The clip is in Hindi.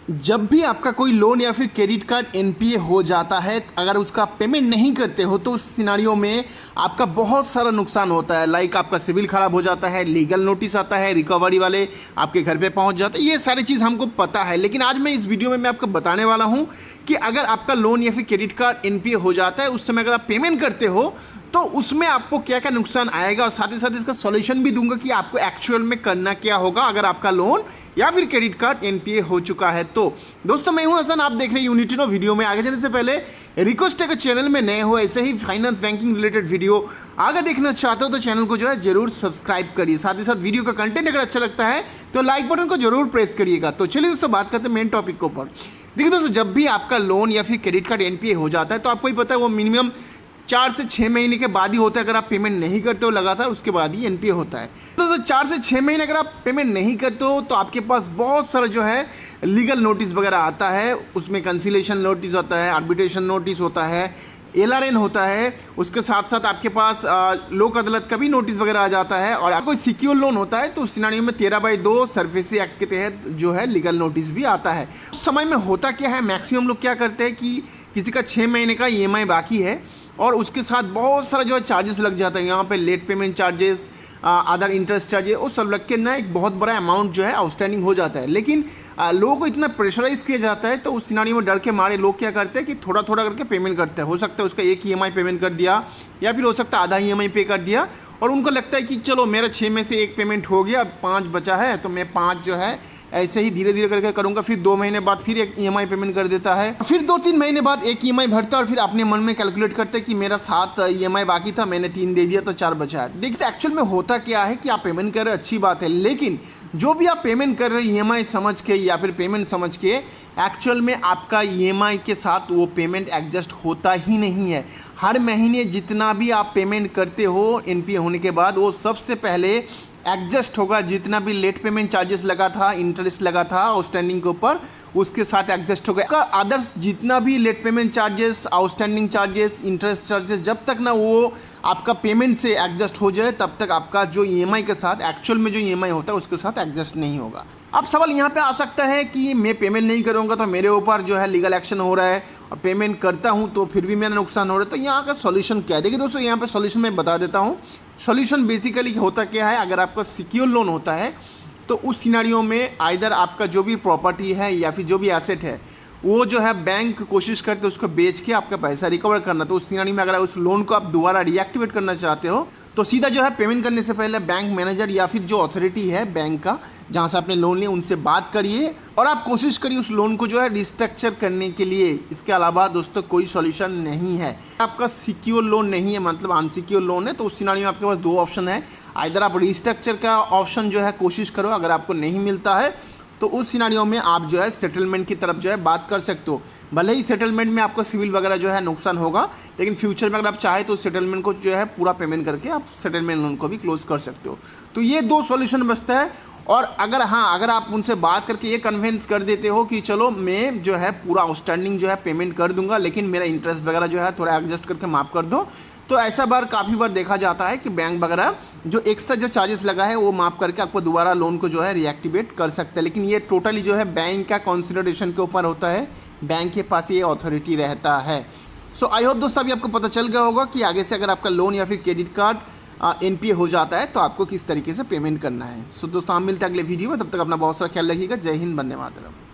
जब भी आपका कोई लोन या फिर क्रेडिट कार्ड एनपीए हो जाता है, अगर उसका पेमेंट नहीं करते हो तो उस सिनारियो में आपका बहुत सारा नुकसान होता है। लाइक आपका सिविल ख़राब हो जाता है, लीगल नोटिस आता है, रिकवरी वाले आपके घर पे पहुंच जाते हैं। ये सारी चीज़ हमको पता है, लेकिन आज मैं इस वीडियो में मैं आपको बताने वाला हूं कि अगर आपका लोन या फिर क्रेडिट कार्ड एनपीए हो जाता है, उस समय अगर आप पेमेंट करते हो तो उसमें आपको क्या क्या नुकसान आएगा, और साथ ही साथ इसका सॉल्यूशन भी दूंगा कि आपको एक्चुअल में करना क्या होगा अगर आपका लोन या फिर क्रेडिट कार्ड एनपीए हो चुका है। तो दोस्तों, मैं हूं हसन, आप देख रहे हैं यूनिटी नो। वीडियो में आगे जाने से पहले रिक्वेस्ट है कि चैनल में नए हो, ऐसे ही फाइनेंस बैंकिंग रिलेटेड वीडियो आगे देखना चाहते हो तो चैनल को जो है जरूर सब्सक्राइब करिए। साथ ही साथ वीडियो का कंटेंट अगर अच्छा लगता है तो लाइक बटन को जरूर प्रेस करिएगा। तो चलिए दोस्तों, बात करते हैं मेन टॉपिक के ऊपर। देखिए दोस्तों, जब भी आपका लोन या फिर क्रेडिट कार्ड एनपीए हो जाता है तो आपको ही पता है वो मिनिमम 4 से 6 महीने के बाद ही होता है। अगर आप पेमेंट नहीं करते हो लगातार, उसके बाद ही एनपीए होता है। तो 4 से 6 महीने अगर आप पेमेंट नहीं करते हो तो आपके पास बहुत सारा जो है लीगल नोटिस वगैरह आता है। उसमें कंसिलेशन नोटिस होता है, आर्बिट्रेशन नोटिस होता है, एलआरएन होता है। उसके साथ साथ आपके पास लोक अदालत का भी नोटिस वगैरह आ जाता है। और आपको सिक्योर लोन होता है तो उस सिनारियो में 13/2 सरफेसी एक्ट के तहत जो है लीगल नोटिस भी आता है। उस समय में होता क्या है, मैक्सिमम लोग क्या करते हैं कि किसी का 6 महीने का ईएमआई बाकी है और उसके साथ बहुत सारा जो है चार्जेस लग जाता है। यहाँ पे late payment charges, other interest charges, वो सब लग के ना एक बहुत बड़ा अमाउंट जो है आउटस्टैंडिंग हो जाता है। लेकिन लोगों को इतना प्रेशराइज किया जाता है तो उस सिनारियो में डर के मारे लोग क्या करते हैं कि थोड़ा थोड़ा करके पेमेंट करते हैं। हो सकता है उसका एक ईएमआई पेमेंट कर दिया, या फिर हो सकता है आधा ईएमआई पे कर दिया, और उनको लगता है कि चलो मेरा 6 में से एक पेमेंट हो गया, अब 5 बचा है तो मैं 5 जो है ऐसे ही धीरे धीरे करके करूंगा। फिर 2 महीने बाद फिर एक ईएमआई पेमेंट कर देता है, फिर 2-3 महीने बाद एक ईएमआई भरता है, और फिर अपने मन में कैलकुलेट करते हैं कि मेरा 7 ईएमआई बाकी था, मैंने 3 दे दिया तो 4 बचा है। देखिए एक्चुअल में होता क्या है कि आप पेमेंट कर रहे हैं, अच्छी बात है, लेकिन जो भी आप पेमेंट कर रहे हैं ईएमआई समझ के या फिर पेमेंट समझ के, एक्चुअल में आपका ईएमआई के साथ वो पेमेंट एडजस्ट होता ही नहीं है। हर महीने जितना भी आप पेमेंट करते हो एनपीए होने के बाद, वो सबसे पहले एडजस्ट होगा। जितना भी लेट पेमेंट चार्जेस लगा था, इंटरेस्ट लगा था आउटस्टैंडिंग के ऊपर, उसके साथ एडजस्ट होगा। अदर्स जितना भी late payment charges, outstanding charges, interest charges, जब तक ना वो आपका पेमेंट से एडजस्ट हो जाए तब तक आपका जो ईएमआई के साथ, एक्चुअल में जो ईएमआई होता है उसके साथ एडजस्ट नहीं होगा। अब सवाल यहाँ पे आ सकता है कि मैं पेमेंट नहीं करूँगा तो मेरे ऊपर जो है लीगल एक्शन हो रहा है, और पेमेंट करता हूँ तो फिर भी मेरा नुकसान हो रहा है। तो यहाँ का सॉल्यूशन क्या है? देखिए दोस्तों, यहाँ पे सॉल्यूशन मैं बता देता हूँ। सॉल्यूशन बेसिकली होता क्या है, अगर आपका सिक्योर लोन होता है तो उस सिनारियो में आइदर आपका जो भी प्रॉपर्टी है या फिर जो भी एसेट है वो जो है बैंक कोशिश करते उसको बेच के आपका पैसा रिकवर करना। तो उस सिनारियो में अगर उस लोन को आप दोबारा रीएक्टिवेट करना चाहते हो तो सीधा जो है पेमेंट करने से पहले बैंक मैनेजर या फिर जो अथॉरिटी है बैंक का, जहाँ से आपने लोन लिया, उनसे बात करिए और आप कोशिश करिए उस लोन को जो है रिस्ट्रक्चर करने के लिए। इसके अलावा दोस्तों कोई सॉल्यूशन नहीं है। आपका सिक्योर लोन नहीं है, मतलब अनसिक्योर लोन है, तो उस सिनारियो में आपके पास 2 ऑप्शन है। आइदर आप रिस्ट्रक्चर का ऑप्शन जो है कोशिश करो, अगर आपको नहीं मिलता है तो उस सिनारियो में आप जो है सेटलमेंट की तरफ जो है बात कर सकते हो। भले ही सेटलमेंट में आपको सिविल वगैरह जो है नुकसान होगा, लेकिन फ्यूचर में अगर आप चाहे तो सेटलमेंट को जो है पूरा पेमेंट करके आप सेटलमेंट लोन को भी क्लोज कर सकते हो। तो ये 2 सॉल्यूशन बचता है। और अगर आप उनसे बात करके ये कन्विंस कर देते हो कि चलो मैं जो है पूरा आउटस्टैंडिंग जो है पेमेंट कर दूंगा, लेकिन मेरा इंटरेस्ट वगैरह जो है थोड़ा एडजस्ट करके माफ़ कर दो, तो ऐसा काफ़ी बार देखा जाता है कि बैंक वगैरह जो एक्स्ट्रा जो चार्जेस लगा है वो माफ़ करके आपको दोबारा लोन को जो है रिएक्टिवेट कर सकते हैं। लेकिन ये टोटली जो है बैंक का कंसिडरेशन के ऊपर होता है, बैंक के पास ये अथॉरिटी रहता है। सो आई होप दोस्तों अभी आपको पता चल गया होगा कि आगे से अगर आपका लोन या फिर क्रेडिट कार्ड एनपीए हो जाता है तो आपको किस तरीके से पेमेंट करना है। सो दोस्तों, हम मिलते हैं अगले वीडियो में, तब तक अपना बहुत सारा ख्याल रखिएगा। जय हिंद, वंदे मातरम।